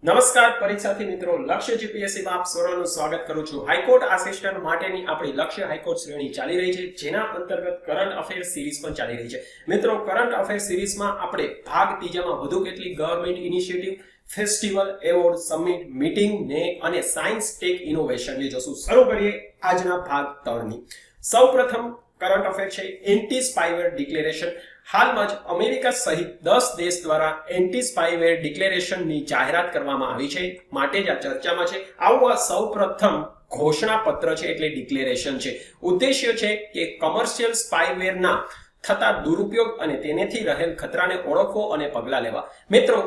નમસ્કાર પરીક્ષાર્થી મિત્રો, લક્ષ્ય જીપીએસસી માં આપ સૌનું સ્વાગત કરું છું। હાઈકોર્ટ આસિસ્ટન્ટ માટેની આપણી લક્ષ્ય હાઈકોર્ટ શ્રેણી ચાલી રહી છે, જેના અંતર્ગત કરંટ અફેર્સ સિરીઝ પણ ચાલી રહી છે। મિત્રો, કરંટ અફેર્સ સિરીઝમાં આપણે ભાગ ત્રીજામાં વધુ કેટલીક government initiative, festival, award, summit, meeting ને અને સાયન્સ ટેક ઇનોવેશન ની જોશું। શરૂ કરીએ આજના ભાગ 3 ની। સૌપ્રથમ કરંટ અફેર છે એન્ટી સ્પાઈવેર ડિક્લેરેશન। હાલમાં જ અમેરિકા સહિત 10 દેશ દ્વારા એન્ટી સ્પાઈવેર ડિક્લેરેશનની જાહેરાત કરવામાં આવી છે, માટે જ આ ચર્ચામાં છે। આવું આ સૌપ્રથમ ઘોષણાપત્ર છે, એટલે ડિક્લેરેશન છે। ઉદ્દેશ્ય છે કે કમર્શિયલ સ્પાઈવેરના થતા દુરુપયોગ અને તેનેથી રહેલ ખતરાને ઓળખવો અને પગલાં લેવા। મિત્રો,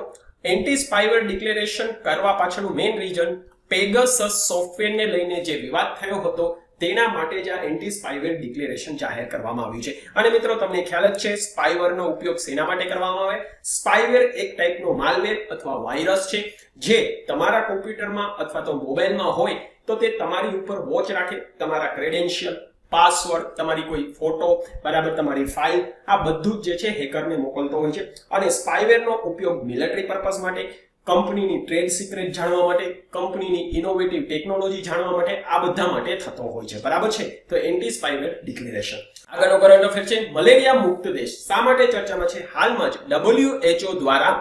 એન્ટી સ્પાઈવેર ડિક્લેરેશન કરવા પાછળનું મેઇન રીઝન પેગાસસ સોફ્ટવેરને લઈને જે વિવાદ થયો હતો તેના માટે જ આ એન્ટી સ્પાઈવેર ડિક્લેરેશન જાહેર કરવામાં આવ્યું છે। અને મિત્રો, તમને ખ્યાલ જ છે સ્પાઈવેરનો ઉપયોગ શેના માટે કરવામાં આવે? સ્પાઈવેર એક ટાઈપનો માલવેર અથવા વાયરસ છે, જે તમારા કોમ્પ્યુટરમાં અથવા તો મોબાઈલમાં હોય તો તે તમારી ઉપર વોચ રાખે, તમારા ક્રેડેન્શિયલ, પાસવર્ડ, તમારી કોઈ ફોટો, બરાબર, તમારી ફાઇલ, આ બધું જ જે છે હેકરને મોકલતો હોય છે। અને સ્પાઈવેરનો ઉપયોગ મિલિટરી પર્પઝ માટે, કંપનીની ટ્રેડ સિક્રેટ જાણવા માટે, કંપનીની ઇનોવેટિવ ટેકનોલોજી જાણવા માટે, આ બધા માટે થતો હોય છે, બરાબર છે? તો એન્ટી સ્પાઈવેર ડિક્લેરેશન। આગળનો કરંટ અફેર છે મલેરિયા મુક્ત દેશ। શા માટે ચર્ચામાં છે? હાલમાં જ WHO દ્વારા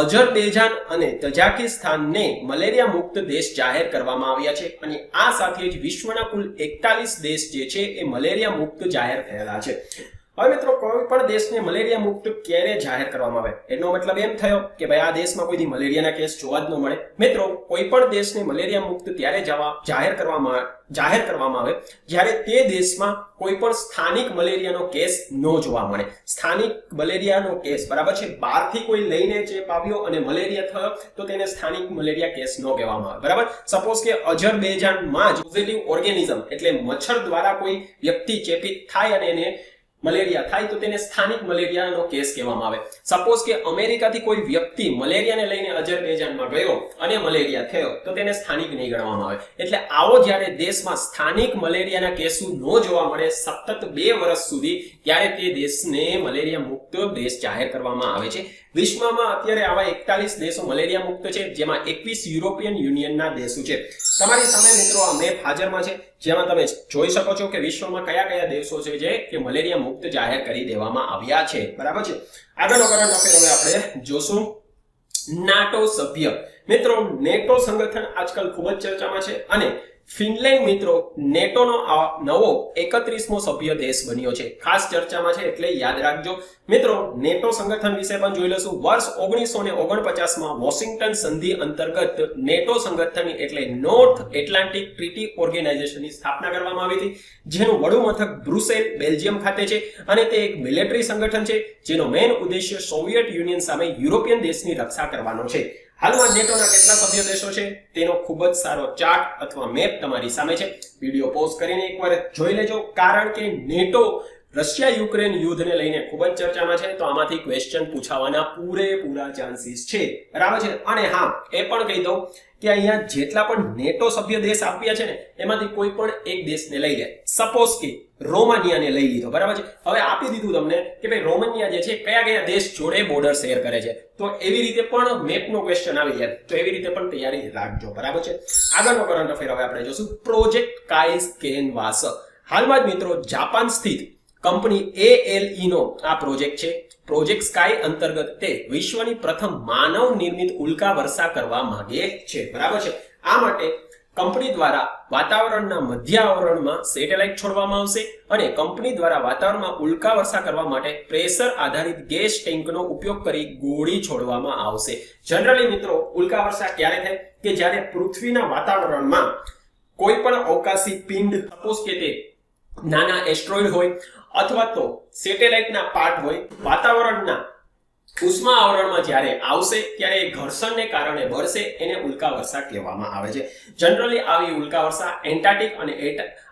અઝરબૈજાન અને તજાકિસ્તાનને મલેરિયા મુક્ત દેશ જાહેર કરવામાં આવ્યા છે, અને આ સાથે જ વિશ્વના કુલ 41 દેશ જે છે એ મલેરિયા મુક્ત જાહેર થયેલા છે। હવે મિત્રો, કોઈ પણ દેશને મલેરિયા મુક્ત ક્યારે જાહેર કરવામાં આવે, એનો મતલબ એમ થયો કે ભાઈ આ દેશમાં કોઈથી મલેરિયાના કેસ જોવા જ ન મળે। મિત્રો, કોઈ પણ દેશને મલેરિયા મુક્ત ત્યારે જાહેર કરવામાં આવે જ્યારે તે દેશમાં કોઈ પણ સ્થાનિક મલેરિયાનો કેસ ન જોવા મળે। સ્થાનિક મલેરિયાનો કેસ, બરાબર છે, બહારથી કોઈ લઈને ચેપ આવ્યો અને મલેરિયા થયો તો તેને સ્થાનિક મલેરિયા કેસ ન કહેવામાં આવે, બરાબર? સપોઝ કે અઝરબૈજાનમાં જ પોઝિટિવ ઓર્ગેનિઝમ એટલે મચ્છર દ્વારા કોઈ વ્યક્તિ ચેપિત થાય અને એને મલેરિયા થાય તો તેને સ્થાનિક મલેરિયાનો કેસ કહેવામાં આવે। સપોઝ કે અમેરિકાથી કોઈ વ્યક્તિ મલેરિયાને લઈને અઝરબૈજાનમાં ગયો અને મલેરિયા થયો તો તેને સ્થાનિક નહીં ગણવામાં આવે। એટલે આવો જ્યારે દેશમાં સ્થાનિક મલેરિયાના કેસો ન જોવા મળે સતત 2 વર્ષ સુધી, ત્યારે તે દેશને મલેરિયા મુક્ત દેશ જાહેર કરવામાં આવે છે। વિશ્વમાં અત્યારે આવા 41 દેશો મલેરિયા મુક્ત છે, જેમાં 21 યુરોપિયન યુનિયનના દેશો છે। તમારી સામે મિત્રો આ મેપ હાજરમાં છે, જેમાં તમે જોઈ શકો છો કે વિશ્વમાં કયા કયા દેશો છે જે કે મલેરિયા મુક્ત જાહેર કરી દેવામાં આવ્યા છે, બરાબર છે? આગળનો કરંટ અફેર હવે આપણે જોશું નાટો સભ્ય। મિત્રો, નેટો સંગઠન આજકાલ ખૂબ જ ચર્ચામાં છે, અને ફિનલેન્ડ મિત્રો નેટોનો નવો 31મો સભ્ય દેશ બન્યો છે, ખાસ ચર્ચામાં છે, એટલે યાદ રાખજો। મિત્રો, નેટો સંગઠન વિશે પણ જોઈ લઈશું। વર્ષ 1949માં વોશિંગ્ટન સંધિ અંતર્ગત નેટો સંગઠન એટલે નોર્થ એટલાન્ટિક ટ્રીટી ઓર્ગેનાઇઝેશનની સ્થાપના કરવામાં આવી હતી, જેનું વડું મથક બ્રુસેલ, બેલ્જિયમ ખાતે છે, અને તે એક મિલિટરી સંગઠન છે જેનો મેઇન ઉદ્દેશ્ય સોવિયત યુનિયન સામે યુરોપિયન દેશની રક્ષા કરવાનો છે। હાલમાં નેટોના કેટલા સભ્ય દેશો છે તેનો ખૂબ જ સારો ચાર્ટ અથવા મેપ તમારી સામે છે, વિડિયો પોઝ કરીને એકવાર જોઈ લેજો, કારણ કે નેટો રશિયા યુક્રેન યુદ્ધને લઈને ખૂબ જ ચર્ચામાં છે, તો આમાંથી ક્વેશ્ચન પૂછાવાના પૂરેપૂરા ચાન્સીસ છે, બરાબર છે? અને હા, એ પણ કહી દઉં કે અહીંયા જેટલા પણ નેટો સભ્ય દેશ આપ્યા છે ને, એમાંથી કોઈ પણ એક દેશને લઈ લે। સપોઝ કે રોમાનિયાને લઈ લીધો, બરાબર છે? હવે આપી દીધું તમને કે ભાઈ રોમાનિયા જે છે કયા કયા દેશ જોડે બોર્ડર શેર કરે છે, તો એવી રીતે પણ મેપનો ક્વેશ્ચન આવી જાય, તો એવી રીતે પણ તૈયારી રાખજો, બરાબર છે? આગળનો કરંટ અફેર હવે આપણે જોશું પ્રોજેક્ટ કાઈ કેનવાસ। હાલમાં જ મિત્રો જાપાન સ્થિત કંપની ALE નો આ પ્રોજેક્ટ છે। પ્રોજેક્ટ સ્કાય અંતર્ગત તે વિશ્વની પ્રથમ માનવ નિર્મિત ઉલ્કા વર્ષા કરવા માંગે છે, બરાબર છે? આ માટે કંપની દ્વારા વાતાવરણના મધ્ય આવરણમાં સેટેલાઇટ છોડવામાં આવશે, અને કંપની દ્વારા વાતાવરણમાં ઉલ્કા વર્ષા કરવા માટે પ્રેશર આધારિત ગેસ ટેન્કનો ઉપયોગ કરી ગોળી છોડવામાં આવશે। જનરલી મિત્રો, ઉલ્કા વર્ષા ક્યારે થાય કે જ્યારે પૃથ્વીના વાતાવરણમાં કોઈ પણ અવકાશી પિંડ, સપોઝ કે તે નાના એસ્ટ્રોઇડ હોય અથવા તો સેટેલાઇટના પાર્ટ હોય, વાતાવરણના ઉષ્મા આવરણમાં જ્યારે આવશે ત્યારે ઘર્ષણને કારણે બળશે, એને ઉલ્કા વર્ષા કહેવામાં આવે છે। જનરલી આવી ઉલ્કા વર્ષા એન્ટાર્કટિક અને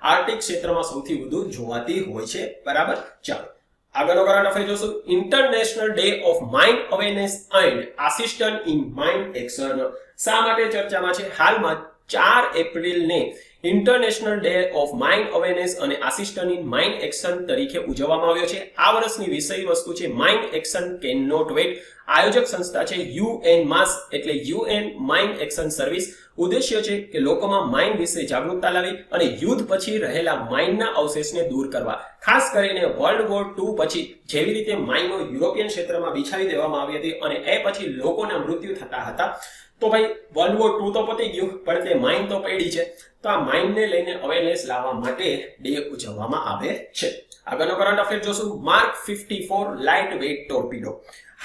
આર્કટિક ક્ષેત્રમાં સૌથી વધુ જોવાતી હોય છે, બરાબર? ચાલો આગળનો કરંટ અફેર જોશું international day of mind awareness and assistant in mind action. શા માટે ચર્ચામાં છે? હાલમાં 4 એપ્રિલને international day of mind awareness અને આસિસ્ટન્ટ ઇન માઇન્ડ એક્શન તરીકે ઉજવવામાં આવ્યો છે. આ વર્ષની વિષય વસ્તુ છે mind action can not wait. આયોજક સંસ્થા છે યુએન માસ એટલે યુએન માઇન્ડ એક્શન સર્વિસ. ઉદ્દેશ્ય છે કે લોકોમાં માઇન્ડ વિશે જાગૃતતા લાવી અને યુદ્ધ પછી રહેલા માઇન્ડના અવશેષને દૂર કરવા. ખાસ કરીને વર્લ્ડ વોર II પછી જેવી રીતે માઇનો યુરોપિયન ક્ષેત્રમાં બિછાવી દેવામાં આવી હતી અને એ પછી લોકોના મૃત્યુ થતા હતા, તો ભાઈ વર્લ્ડ વોર II તો પતી ગયું પણ તે માઇન તો પડી છે. તો આ માઇનને લઈને અવેરનેસ લાવવા માટે ડે ઉજવવામાં આવે છે. આગળનો કરંટ અફેર જોશું. Mark 54 light weight torpedo.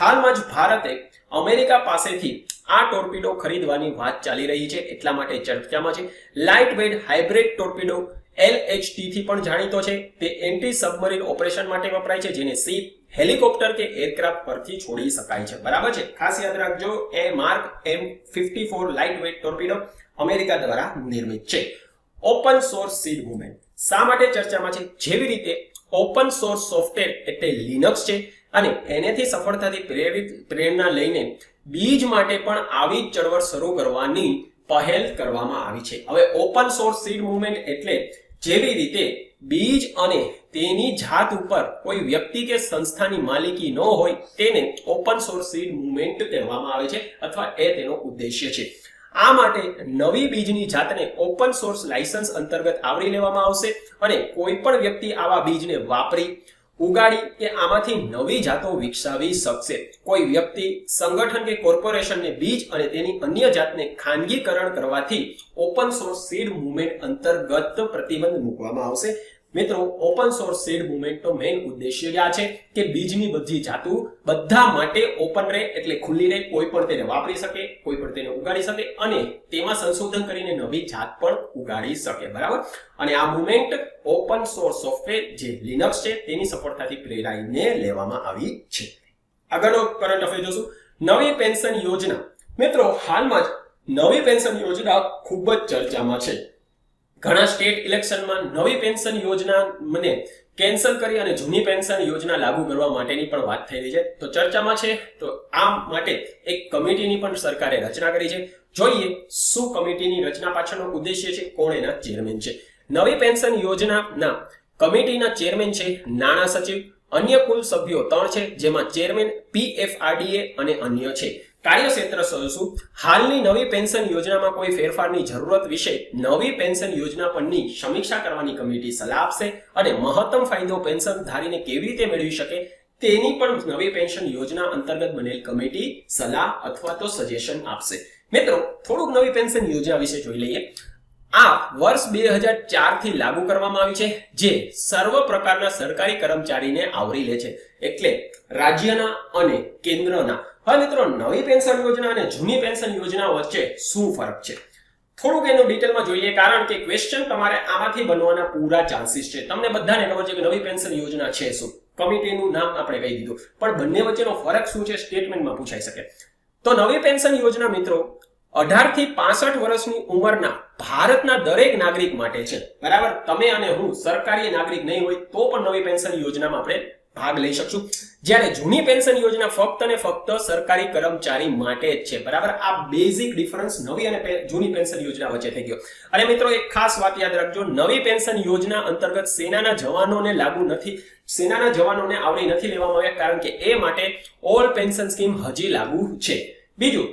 હાલમાં જ ભારતે અમેરિકા પાસેથી આ ટોર્પીડો ખરીદવાની વાત ચાલી રહી છે, એટલા માટે ચર્ચામાં છે. લાઇટ વેઇટ હાઇબ્રિડ ટોર્પીડો LHT થી પણ જાણીતો છે. તે એન્ટી સબમરીન ઓપરેશન માટે વપરાય છે, જેને શિપ, હેલિકોપ્ટર કે એરક્રાફ્ટ પરથી છોડી શકાય છે. બરાબર છે, ખાસ યાદ રાખજો. એ mark M54 light weight torpedo America દ્વારા નિર્મિત છે. ઓપન સોર્સ સીડ મૂવમેન્ટ શા માટે ચર્ચામાં છે? જેવી રીતે ઓપન સોર્સ સોફ્ટવેર એટલે લિનક્સ છે અને એનેથી સફળતાથી પ્રેરણા લઈને બીજ માટે પણ આવી જ ચળવળ શરૂ કરવાની પહેલ કરવામાં આવી છે. હવે ઓપન સોર્સ સીડ મૂવમેન્ટ એટલે જેવી રીતે બીજ અને તેની જાત ઉપર કોઈ વ્યક્તિ કે સંસ્થાની માલિકી ન હોય તેને ઓપન સોર્સ સીડ મૂવમેન્ટ કહેવામાં આવે છે અથવા એ તેનો ઉદ્દેશ્ય છે. આ માટે નવી બીજની જાતને ઓપન સોર્સ લાયસન્સ અંતર્ગત આવરી લેવામાં આવશે અને કોઈ પણ વ્યક્તિ આવા બીજને વાપરી, ઉગાડી કે આમાંથી નવી જાતો વિકસાવી શકશે. કોઈ વ્યક્તિ, સંગઠન કે કોર્પોરેશનને બીજ અને તેની અન્ય જાતને ખાનગીકરણ કરવાથી ઓપન સોર્સ સીડ મૂવમેન્ટ અંતર્ગત પ્રતિબંધ મૂકવામાં આવશે. મિત્રો, ઓપન સોર્સ સીડ મૂવમેન્ટનો મેઇન ઉદ્દેશ્ય આ છે કે બીજની બધી જાતો બધા માટે ઓપન રહે એટલે ખુલ્લી રહે, કોઈ પણ તેને વાપરી શકે, કોઈ પણ તેને ઉગાડી શકે અને તેમાં સંશોધન કરીને નવી જાત પણ ઉગાડી શકે. બરાબર, અને આ મૂવમેન્ટ ઓપન સોર્સ સોફ્ટવેર જે લિનક્સ છે તેની સફળતાથી પ્રેરાઈને લેવામાં આવી છે. આગળનો કરંટ અફેર જોશું. નવી પેન્શન યોજના. મિત્રો, હાલમાં જ નવી પેન્શન યોજના ખૂબ જ ચર્ચામાં છે. ઘણા સ્ટેટ ઇલેક્શનમાં નવી પેન્શન યોજનાને કેન્સલ કરી અને જૂની પેન્શન યોજના લાગુ કરવા માટેની પણ વાત થઈ રહી છે. તો ચર્ચામાં છે. તો આ માટે એક કમિટીની પણ સરકારે રચના કરી છે. જોઈએ શું કમિટીની રચના પાછળનો ઉદ્દેશ્ય છે, કોણ એના ચેરમેન છે. નવી પેન્શન યોજનાના કમિટીના ચેરમેન છે નાણાં સચિવ. અન્ય કુલ સભ્યો 3 છે, જેમાં ચેરમેન PFRDA અને અન્ય છે. કાર્યક્ષેત્ર શું? હાલની નવી પેન્શન યોજનામાં કોઈ ફેરફારની જરૂરત વિશે નવી પેન્શન યોજના પરની સમીક્ષા કરવાની કમિટી સલાહ આપશે અને મહત્તમ ફાયદો પેન્શનધારીને કેવી રીતે મેળવી શકે તેની પણ નવી પેન્શન યોજના અંતર્ગત બનેલ કમિટી સલાહ અથવા તો સજેશન આપશે. મિત્રો, થોડુંક નવી પેન્શન યોજના વિશે જોઈ લઈએ. આ વર્ષ 2004 થી લાગુ કરવામાં આવી છે, જે સર્વ પ્રકારના સરકારી કર્મચારીને આવરી લે છે, એટલે રાજ્યના અને કેન્દ્રના. હવે મિત્રો, નવી પેન્શન યોજના અને જૂની પેન્શન યોજના વચ્ચે શું ફરક છે થોડુંક એનું ડિટેલમાં જોઈએ, કારણ કે ક્વેશ્ચન તમારે આમાંથી બનવાના પૂરા ચાન્સીસ છે. તમને બધાને ખબર છે કે નવી પેન્શન યોજના છે શું, કમિટીનું નામ આપણે કહી દીધું, પણ બંને વચ્ચેનો ફરક શું છે સ્ટેટમેન્ટમાં પૂછાઈ શકે. તો નવી પેન્શન યોજના મિત્રો 18 થી 65 વર્ષની ઉંમરના ભારતના દરેક નાગરિક માટે છે. બરાબર, તમે અને હું સરકારી નાગરિક નહીં હોય તો પણ નવી પેન્શન યોજનામાં આપણે ભાગ લઈ શકશું. જ્યારે જૂની પેન્શન યોજના ફક્ત અને ફક્ત સરકારી કર્મચારી માટે જ છે. બરાબર, આ બેઝિક ડિફરન્સ નવી અને જૂની પેન્શન યોજના વચ્ચે થઈ ગયો. અને મિત્રો, એક ખાસ વાત યાદ રાખજો, નવી પેન્શન યોજના અંતર્ગત સેનાના જવાનોને લાગુ નથી, સેનાના જવાનોને આવરી નથી લેવામાં આવ્યા, કારણ કે એ માટે ઓલ પેન્શન સ્કીમ હજી લાગુ છે. બીજું,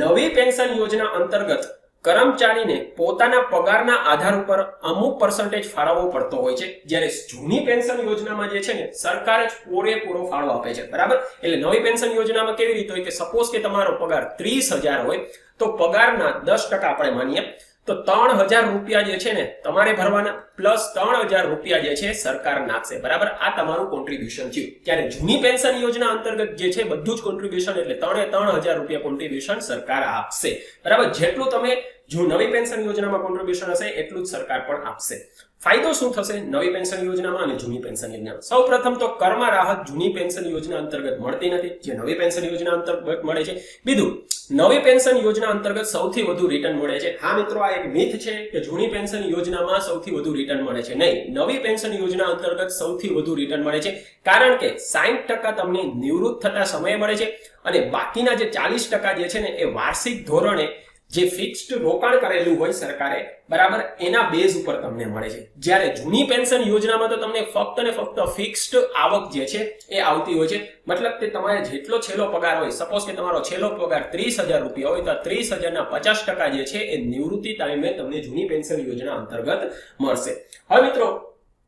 નવી પેન્શન યોજના અંતર્ગત કર્મચારીને પોતાના પગારના આધાર ઉપર અમુક પર્સન્ટેજ ફાળવવો પડતો હોય છે, જ્યારે જૂની પેન્શન યોજનામાં જે છે ને સરકાર જ પૂરેપૂરો ફાળો આપે છે. બરાબર, એટલે નવી પેન્શન યોજનામાં કેવી રીતે હોય કે સપોઝ કે તમારો પગાર 30,000 હોય તો પગારના 10% આપણે માનીએ તો 3,000 રૂપિયા જે છે ને તમારે ભરવાના, પ્લસ 3,000 રૂપિયા જે છે સરકાર નાખશે. બરાબર, આ તમારું કોન્ટ્રીબ્યુશન થયું. ત્યારે જૂની પેન્શન યોજના અંતર્ગત જે છે બધું જ કોન્ટ્રીબ્યુશન એટલે 3,000 રૂપિયા કોન્ટ્રીબ્યુશન સરકાર આપશે. બરાબર, જેટલું તમે જો નવી પેન્શન યોજનામાં કોન્ટ્રીબ્યુશન હશે એટલું જ સરકાર પણ આપશે. ફાયદો શું થશે નવી પેન્શન યોજનામાં અને જૂની પેન્શન યોજનામાં? સૌપ્રથમ તો કરમાં રાહત જૂની પેન્શન યોજના અંતર્ગત મળતી નથી, જે નવી પેન્શન યોજના અંતર્ગત મળે છે. બીજું, નવી પેન્શન યોજના અંતર્ગત સૌથી વધુ રિટર્ન મળે છે. હા મિત્રો, આ એક મિથ છે કે જૂની પેન્શન યોજનામાં સૌથી વધુ રિટર્ન મળે છે. નહીં, નવી પેન્શન યોજના અંતર્ગત સૌથી વધુ રિટર્ન મળે છે, કારણ કે 60% તમને નિવૃત્ત થતા સમયે મળે છે અને બાકીના જે 40% જે છે ને એ વાર્ષિક ધોરણે જે ફિક્સ્ડ રોકાણ કરેલું હોય સરકારે, બરાબર, એના બેઝ ઉપર તમને મળે છે. જ્યારે જૂની પેન્શન યોજનામાં તો તમને ફક્ત ને ફક્ત ફિક્સ્ડ આવક જે છે એ આવતી હોય છે. મતલબ કે તમારે જેટલો છેલ્લો પગાર હોય, સપોઝ કે તમારો છેલ્લો પગાર 30,000 રૂપિયા હોય તો 30,000 ના 50% જે છે એ નિવૃત્તિ ટાઈમે તમને જૂની પેન્શન યોજના અંતર્ગત મળશે. હવે મિત્રો,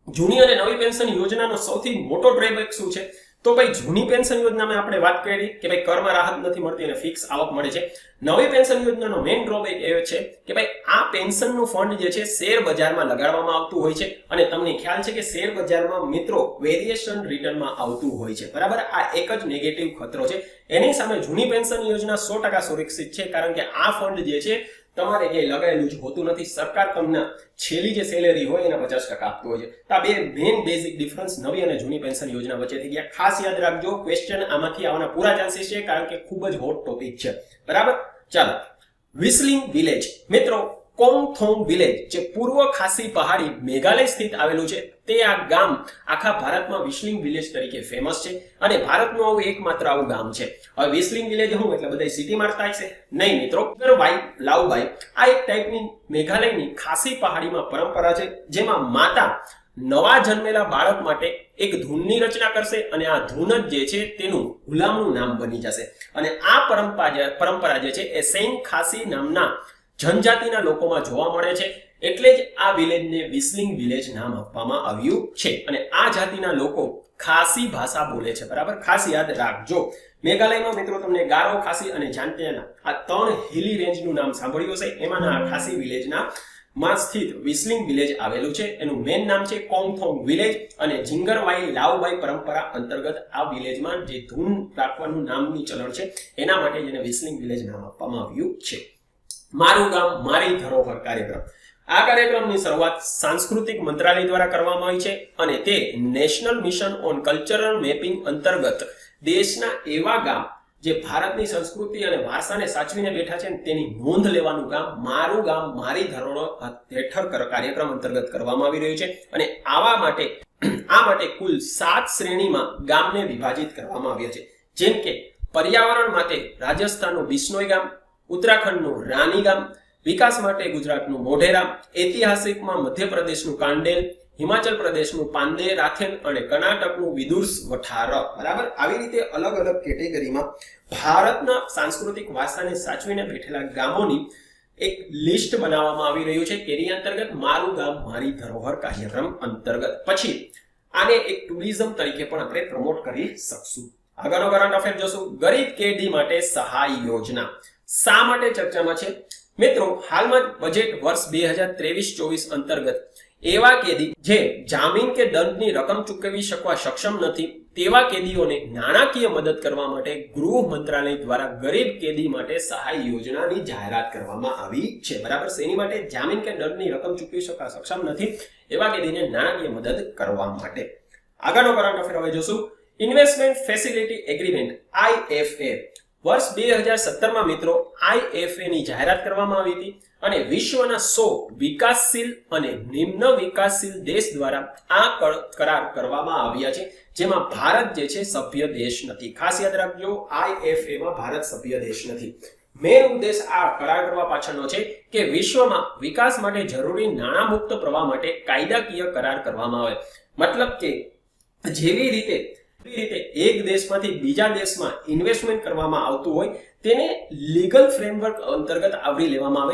જૂની અને નવી પેન્શન યોજનાનો સૌથી મોટો ડ્રોબેક શું છે? તો ભાઈ, જૂની પેન્શન યોજનામાં આપણે વાત કરી કે ભાઈ કરમાં રાહત નથી મળતી અને ફિક્સ આવક મળે છે. નવી પેન્શન યોજનાનો મેઇન ડ્રોબેક એ છે કે ભાઈ આ પેન્શનનું ફંડ જે છે શેર બજારમાં લગાડવામાં આવતું હોય છે અને તમને ખ્યાલ છે કે શેર બજારમાં મિત્રો વેરિએશન રિટર્નમાં આવતું હોય છે, બરાબર. આ એક જ નેગેટિવ ખતરો છે. એની સામે જૂની પેન્શન યોજના 100% સુરક્ષિત છે, કારણ કે આ ફંડ જે છે તમારે ક્યાંય લગાયેલું જ હોતું નથી. સરકાર તમને છેલ્લી જે સેલેરી હોય એના 50% આપતું હોય છે. તો આ બે મેઇન બેઝિક ડિફરન્સ નવી અને જૂની પેન્શન યોજના વચ્ચે થઈ ગયા. ખાસ યાદ રાખજો, ક્વેશ્ચન આમાંથી આવવાના પૂરા ચાન્સીસ છે, કારણ કે ખૂબ જ હોટ ટોપિક છે, બરાબર. ચાલો, વિસ્લિંગ વિલેજ. મિત્રો, કોંગથોંગ વિલેજ જે પૂર્વ ખાસી પહાડી મેઘાલય સ્થિત આવેલું છે, તે આ ગામ આખા ભારતમાં વિસ્લિંગ વિલેજ તરીકે ફેમસ છે અને ભારતનું આવું એકમાત્ર આવું ગામ છે. હવે વિસ્લિંગ વિલેજ હું એટલે બધા સિટી મારતા છે? નહીં મિત્રો, લાવબાઈ આ એક ટાઈપની મેઘાલયની ખાસી પહાડીમાં પરંપરા છે, જેમાં માતા નવા જન્મેલા બાળક માટે એક ધૂનની રચના કરશે અને આ ધૂન જ જે છે તેનું ગુલામનું નામ બની જશે. અને આ પરંપરા જે છે એ સેંગ ખાસી નામના જનજાતિના લોકોમાં જોવા મળે છે, એટલે જ આ વિલેજને વિસ્લિંગ વિલેજ નામ આપવામાં આવ્યું છે. અને આ જાતિના લોકો ખાસી ભાષા બોલે છે, બરાબર. ખાસ યાદ રાખજો, મેઘાલયમાં મિત્રો તમને ગારો, ખાસી અને જાન્ટિયાના આ 3 હિલી રેન્જનું નામ સાંભળ્યું હશે. એમાંના આ ખાસી વિલેજના માં સ્થિત વિસ્લિંગ વિલેજ આવેલું છે. એનું મેઇન નામ છે કોંગથોંગ વિલેજ અને જિંગરવાઈ લાવબાઈ પરંપરા અંતર્ગત આ વિલેજમાં જે ધૂન રાખવાનું નામની ચલણ છે એના માટે જેને વિસ્લિંગ વિલેજ નામ આપવામાં આવ્યું છે. મારું ગામ મારી ધરોહર કાર્યક્રમ. આ કાર્યક્રમની શરૂઆત સાંસ્કૃતિક મંત્રાલય દ્વારા કરવામાં આવી છે અને તે national mission on cultural mapping અંતર્ગત દેશના એવા ગામ જે ભારતની સંસ્કૃતિ અને વારસાને સાચવીને બેઠા છે તેની નોંધ લેવાનું કામ મારું ગામ મારી ધરોહર હેઠળ કાર્યક્રમ અંતર્ગત કરવામાં આવી રહ્યું છે. અને આ માટે કુલ 7 શ્રેણીમાં ગામને વિભાજિત કરવામાં આવ્યા છે. જેમ કે પર્યાવરણ માટે રાજસ્થાનનું બિશ્નોઈ ગામ, ઉત્તરાખંડનું રાની ગામ, વિકાસ માટે ગુજરાતનું મોઢેરા, ઐતિહાસિકમાં મધ્યપ્રદેશનું કાંડેલ, હિમાચલ પ્રદેશનું પાંદે રાથેન અને કર્ણાટકનું વિદુર્સ વઠાર, બરાબર. આવી રીતે અલગ અલગ કેટેગરીમાં ભારતના સાંસ્કૃતિક વારસાને સાચવીને બેઠેલા ગામોની એક લિસ્ટ બનાવવામાં આવી રહ્યું છે કેરી અંતર્ગત મારું ગામ મારી ધરોહર કાર્યક્રમ અંતર્ગત. પછી આને એક ટુરિઝમ તરીકે પણ આપણે પ્રમોટ કરી શકશું. આગળનો કરંટ અફેર જોશું. ગરીબ કેદી માટે સહાય યોજના શા માટે ચર્ચામાં છે? મિત્રો, હાલમાં બજેટ વર્ષ 2023-24 અંતર્ગત એવા કેદી જે જામીન કે દંડની રકમ ચૂકવી શકવા સક્ષમ નથી તેવા કેદીઓને નાણાકીય મદદ કરવા માટે ગૃહ મંત્રાલય દ્વારા ગરીબ કેદી માટે સહાય યોજનાની જાહેરાત કરવામાં આવી છે, બરાબર. શેની માટે? જામીન કે દંડની રકમ ચૂકવી શકવા સક્ષમ નથી એવા કેદીને નાણાકીય મદદ કરવા માટે. આગળનો કરંટ અફેર હવે જોશું. ઇન્વેસ્ટમેન્ટ ફેસિલિટી એગ્રીમેન્ટ IFA વર્ષ 2017માં મિત્રો IFA ની જાહેરાત કરવામાં આવી હતી અને વિશ્વના 100 વિકાસશીલ અને નિમ્ન વિકાસશીલ દેશ દ્વારા આ કરાર કરવામાં આવ્યા છે, જેમાં ભારત જે છે સભ્ય દેશ નથી. ખાસ યાદ રાખજો, IFA માં ભારત સભ્ય દેશ નથી. મેઇન ઉદ્દેશ આ કરાર કરવા પાછળનો છે કે વિશ્વમાં વિકાસ માટે જરૂરી નાણાં મુક્ત પ્રવાહ માટે કાયદાકીય કરાર કરવામાં આવે. મતલબ કે જેવી રીતે એક દેશમાંથી બીજા દેશમાં ઇન્વેસ્ટમેન્ટ કરવામાં આવતું હોય તેને લીગલ ફ્રેમવર્ક અંતર્ગત આવરી લેવામાં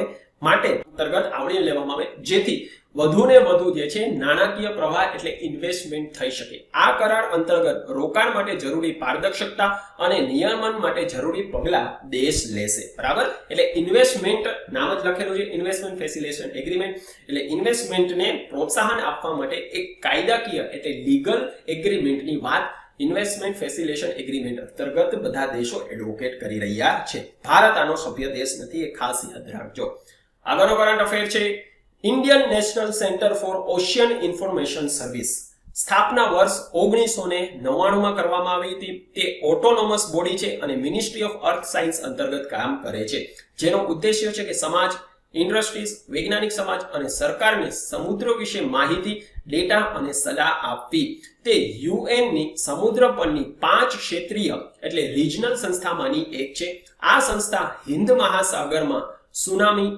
આવે જેથી વધુને વધુ જે છે નાણાકીય પ્રવાહ એટલે ઇન્વેસ્ટમેન્ટ થઈ શકે. આ કરાર અંતર્ગત રોકાણ માટે જરૂરી પારદર્શકતા અને નિયમન માટે જરૂરી પગલાં દેશ લેશે, બરાબર. એટલે ઇન્વેસ્ટમેન્ટ નામ જ લખેલું છે, ઇન્વેસ્ટમેન્ટ ફેસિલિટેશન એગ્રીમેન્ટ, એટલે ઇન્વેસ્ટમેન્ટને પ્રોત્સાહન આપવા માટે એક કાયદાકીય એટલે લીગલ એગ્રીમેન્ટની વાત ઇન્વેસ્ટમેન્ટ ફેસિલિટેશન એગ્રીમેન્ટ અંતર્ગત બધા દેશો એડવોકેટ કરી રહ્યા છે. ભારત આનો સભ્ય દેશ નથી, એ ખાસ યાદ રાખજો. આગળનો કરંટ અફેર છે. Indian national centre for ocean information service સ્થાપના વર્ષ 1999માં કરવામાં આવી હતી. તે ઓટોનોમસ બોડી છે અને મિનિસ્ટ્રી ઓફ અર્થ સાયન્સ અંતર્ગત કામ કરે છે, જેનો ઉદ્દેશ્ય છે કે સમાજ, ઇન્ડસ્ટ્રીઝ, વૈજ્ઞાનિક સમાજ અને સરકારને સમુદ્ર વિશે માહિતી, ડેટા અને સલાહ આપવી. તે UN ની સમુદ્ર પરની 5 ક્ષેત્રીય એટલે રિજનલ સંસ્થામાંની એક છે. આ સંસ્થા હિન્દ મહાસાગરમાં સુનામી,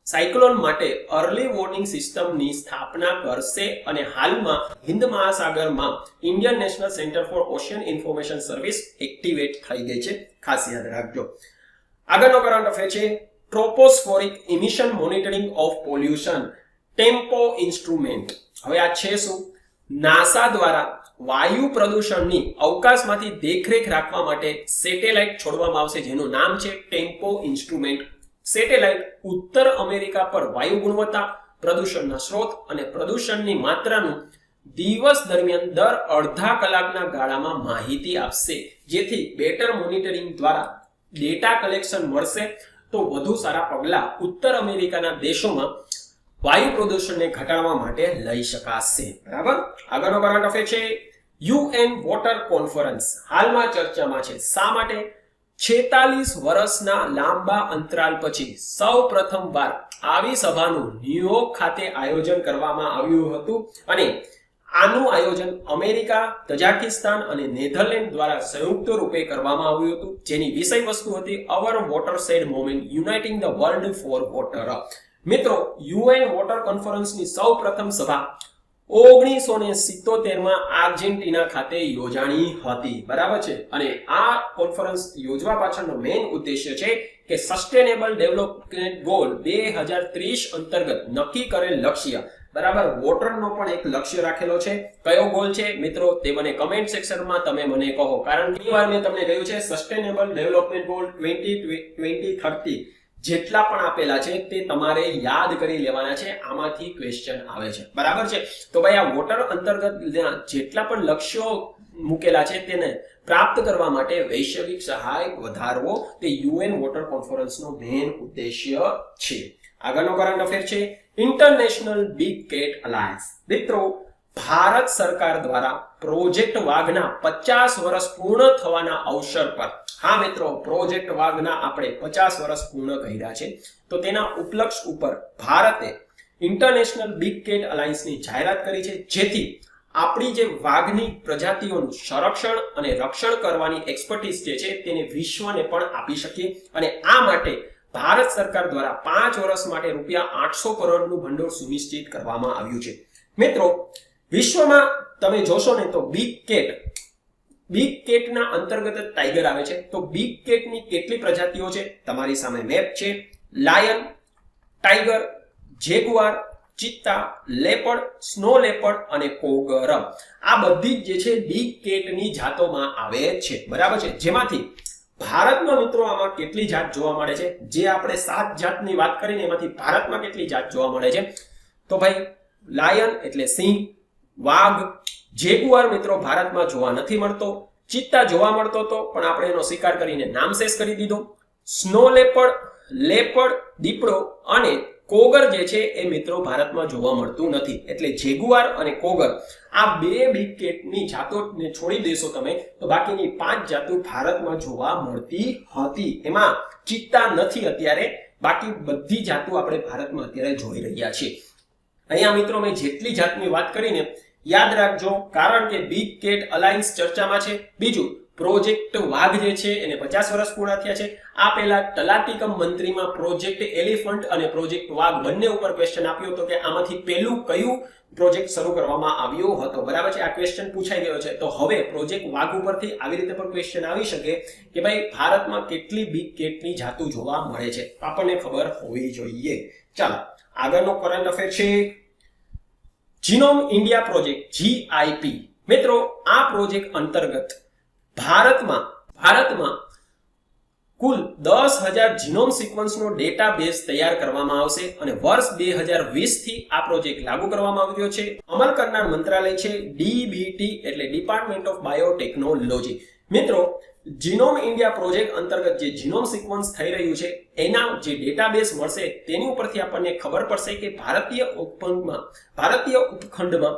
સાયક્લોન માટે અર્લી વોર્નિંગ સિસ્ટમની સ્થાપના કરશે અને હાલમાં હિન્દ મહાસાગરમાં Indian national centre for ocean information service activate થઈ ગઈ છે, ખાસ યાદ રાખજો. આગળનો કરંટ અફેર છે tropospheric emission monitoring of pollution tempo instrument. હવે આ છે શું? નાસા દ્વારા વાયુ પ્રદૂષણની અવકાશમાંથી દેખરેખ રાખવા માટે સેટેલાઇટ છોડવામાં આવશે, જેનું નામ છે ટેમ્પો ઇન્સ્ટ્રુમેન્ટ. સેટેલાઇટ ઉત્તર અમેરિકા પર વાયુ ગુણવત્તા, પ્રદૂષણના સ્ત્રોત અને પ્રદૂષણની માત્રાનું દિવસ દરમિયાન દર અડધા કલાકના ગાળામાં માહિતી આપશે, જેથી બેટર મોનિટરિંગ દ્વારા ડેટા કલેક્શન મળશે તો વધુ સારા પગલાં ઉત્તર અમેરિકાના દેશોમાં વાયુ પ્રદૂષણને ઘટાડવા માટે લઈ શકાશે. બરાબર. આગળનો કરંટ અફેર છે યુએન વોટર કોન્ફરન્સ હાલમાં ચર્ચામાં છે. શા માટે? 46 વર્ષના લાંબા અંતરાલ પછી સૌ પ્રથમવાર આવી સભાનું ન્યુયોર્ક ખાતે આયોજન કરવામાં આવ્યું હતું અને આનું આયોજન અમેરિકા, તજાકિસ્તાન અને નેધરલેન્ડ દ્વારા સંયુક્ત રૂપે કરવામાં આવ્યું હતું, જેની વિષય વસ્તુ હતી our watershed moment uniting the world for water. મિત્રો, યુએન વોટર કોન્ફરન્સની સૌ પ્રથમ સભા 1977માં આર્જેન્ટિના ખાતે યોજાણી હતી. બરાબર છે. અને આ કોન્ફરન્સ યોજવા પાછળનો મેઇન ઉદ્દેશ્ય છે કે સસ્ટેનેબલ ડેવલપમેન્ટ ગોલ 2030 અંતર્ગત નક્કી કરેલ લક્ષ્ય, બરાબર, વોટરનો પણ એક લક્ષ્ય રાખેલો છે. કયો ગોલ છે મિત્રો તે મને કમેન્ટ સેક્શનમાં તમે મને કહો, કારણ કે વાર મેં તમને કહ્યું છે સસ્ટેનેબલ ડેવલપમેન્ટ ગોલ 2030 જેટલા પણ આપેલા છે તે તમારે યાદ કરી લેવાના છે, આમાંથી ક્વેશ્ચન આવે છે. બરાબર છે. તો ભાઈ આ વોટર અંતર્ગત જેટલા પણ લક્ષ્યો મૂકેલા છે તેને પ્રાપ્ત કરવા માટે વૈશ્વિક સહાય વધારવો તે યુએન વોટર કોન્ફરન્સનો મેઇન ઉદ્દેશ્ય છે. આગળનો કરંટ અફેર છે ઇન્ટરનેશનલ બિગ કેટ અલાયન્સ. મિત્રો, ભારત સરકાર દ્વારા પ્રોજેક્ટ વાઘના 50 વર્ષ પૂર્ણ થવાના અવસર પર, હા મિત્રો, પ્રોજેક્ટ વાઘના આપણે 50 વર્ષ પૂર્ણ કર્યા છે, તો તેના ઉપલક્ષ ઉપર ભારતે ઇન્ટરનેશનલ બિગ કેટ અલાયન્સની જાહેરાત કરી છે, જેથી આપણી જે વાઘની પ્રજાતિઓનું સંરક્ષણ અને રક્ષણ કરવાની એક્સપર્ટીસ જે છે તેને વિશ્વને પણ આપી શકીએ. અને આ માટે ભારત સરકાર દ્વારા 5 વર્ષ માટે ₹800 કરોડનું ભંડોળ સુનિશ્ચિત કરવામાં આવ્યું છે. મિત્રો, વિશ્વમાં તમે જોશો ને તો બિગ કેટના અંતર્ગત ટાઈગર આવે છે. તો બિગ કેટની કેટલી પ્રજાતિઓ છે? તમારી સામે મેપ છે. Lion, tiger, jaguar, cheetah, leopard, snow leopard અને કોગર. આ બધી જ જે છે બિગ કેટની જાતોમાં આવે છે. બરાબર છે. જેમાંથી ભારતમાં મિત્રો આમાં કેટલી જાત જોવા મળે છે? જે આપણે 7 જાતની વાત કરીને એમાંથી ભારતમાં કેટલી જાત જોવા મળે છે? તો ભાઈ લાયન એટલે સિંહ, વાઘ, જેગુઆર મિત્રો ભારતમાં જોવા નથી મળતો, ચિત્તા જોવા મળતો હતો પણ આપણે એનો શિકાર કરીને નામશેષ કરી દીધો, સ્નો લેપર્ડ, દીપડો અને કોગર જે છે એ મિત્રો ભારતમાં જોવા મળતું નથી. એટલે જેગુઆર અને કોગર આ બે બિગ કેટની જાતોને છોડી દેશો તમે તો બાકીની 5 જાતો ભારતમાં જોવા મળતી હતી. એમાં ચિત્તા નથી અત્યારે, બાકી બધી જાતો આપણે ભારતમાં અત્યારે જોઈ રહ્યા છીએ. અહીંયા મિત્રો મેં જેટલી જાતની વાત કરીને યાદ રાખજો, કારણ કે બિગ કેટ અલાયન્સ ચર્ચામાં છે. બીજું, પ્રોજેક્ટ વાઘ જે છે એને 50 વર્ષ પૂર્ણ થયા છે. આ પહેલા તલાટીકમ મંત્રીમાં પ્રોજેક્ટ એલિફન્ટ અને પ્રોજેક્ટ વાઘ બંને ઉપર ક્વેશ્ચન આપ્યો હતો કે આમાંથી પહેલું કયું પ્રોજેક્ટ શરૂ કરવામાં આવ્યો હતો. બરાબર છે. આ ક્વેશ્ચન પૂછાઈ ગયો છે. તો હવે પ્રોજેક્ટ વાઘ ઉપરથી આવી રીતે પણ ક્વેશ્ચન આવી શકે કે ભાઈ ભારતમાં કેટલી બિગ કેટની જાતો જોવા મળે છે, આપણને ખબર હોવી જોઈએ. ચાલો આગળનો કરંટ અફેર છે જીનોમ ઇન્ડિયા પ્રોજેક્ટ GIP. મિત્રો, આ પ્રોજેક્ટ અંતર્ગત ભારતમાં કુલ 10,000 જીનોમ સિક્વન્સનો ડેટાબેઝ તૈયાર કરવામાં આવશે અને વર્ષ 2020 થી આ પ્રોજેક્ટ લાગુ કરવામાં આવ્યો છે. અમલ કરનાર મંત્રાલય છે DBT એટલે ડિપાર્ટમેન્ટ ઓફ બાયોટેકનોલોજી. મિત્રો, જીનોમ ઇન્ડિયા પ્રોજેક્ટ અંતર્ગત જે જીનોમ સિક્વન્સ થઈ રહ્યું છે એના જે ડેટાબેઝ મળશે તેની ઉપરથી આપણને ખબર પડશે કે ભારતીય ઉપખંડમાં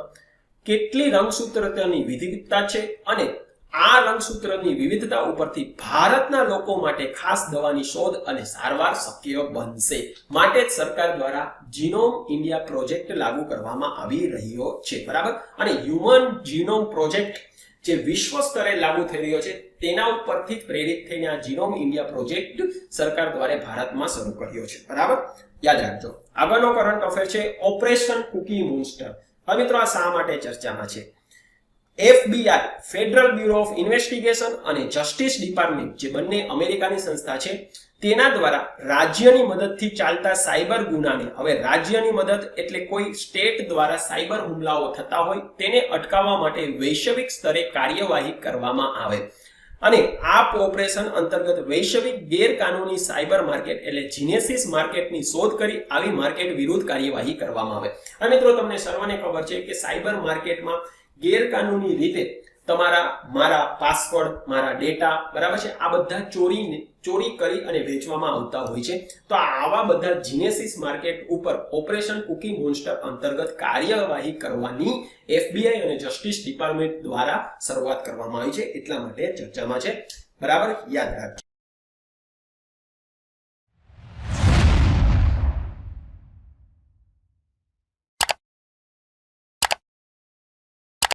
કેટલી રંગસૂત્રતાની વિવિધતા છે અને આ રંગસૂત્રની વિવિધતા ઉપરથી ભારતના લોકો માટે ખાસ દવાની શોધ અને સારવાર શક્ય બનશે. માટે જ સરકાર દ્વારા જીનોમ ઇન્ડિયા પ્રોજેક્ટ લાગુ કરવામાં આવી રહ્યો છે. બરાબર. અને હ્યુમન જીનોમ પ્રોજેક્ટ જે વિશ્વ સ્તરે લાગુ થઈ રહ્યો છે તેના ઉપરથી પ્રેરિત થઈને આ જીનોમ ઇન્ડિયા પ્રોજેક્ટ સરકાર દ્વારા ભારતમાં શરૂ કર્યો છે. બરાબર, યાદ રાખજો. આગળનો કરંટ અફેર છે ઓપરેશન કુકી મોન્સ્ટર. હવે મિત્રો આ શા માટે ચર્ચામાં છે? FBI federal bureau of investigation અને જસ્ટિસ ડિપાર્ટમેન્ટ જે બંને અમેરિકાની સંસ્થા છે તેના દ્વારા રાજ્યની મદદથી ચાલતા સાયબર ગુનાને, હવે રાજ્યની મદદ એટલે કોઈ સ્ટેટ દ્વારા સાયબર હુમલાઓ થતા હોય તેને અટકાવવા માટે વૈશ્વિક સ્તરે કાર્યવાહી કરવામાં આવે અને આ ઓપરેશન અંતર્ગત વૈશ્વિક ગેરકાનૂની સાયબર માર્કેટ એટલે જીનેસિસ માર્કેટની શોધ કરી આવી માર્કેટ વિરુદ્ધ કાર્યવાહી કરવામાં આવે. અને મિત્રો તમને સર્વને ખબર છે કે સાયબર માર્કેટમાં ગેરકાનૂની રીતે મારા પાસવર્ડ, મારા ડેટા, બરાબર છે, આ બધા ચોરી કરી અને વેચવામાં આવતા હોય છે. તો આવા બધા જીનેસિસ માર્કેટ ઉપર ઓપરેશન કુકી મોન્સ્ટર અંતર્ગત કાર્યવાહી કરવાની FBI અને જસ્ટિસ ડિપાર્ટમેન્ટ દ્વારા શરૂઆત કરવામાં આવી છે, એટલા માટે ચર્ચામાં છે. બરાબર, યાદ રાખજો.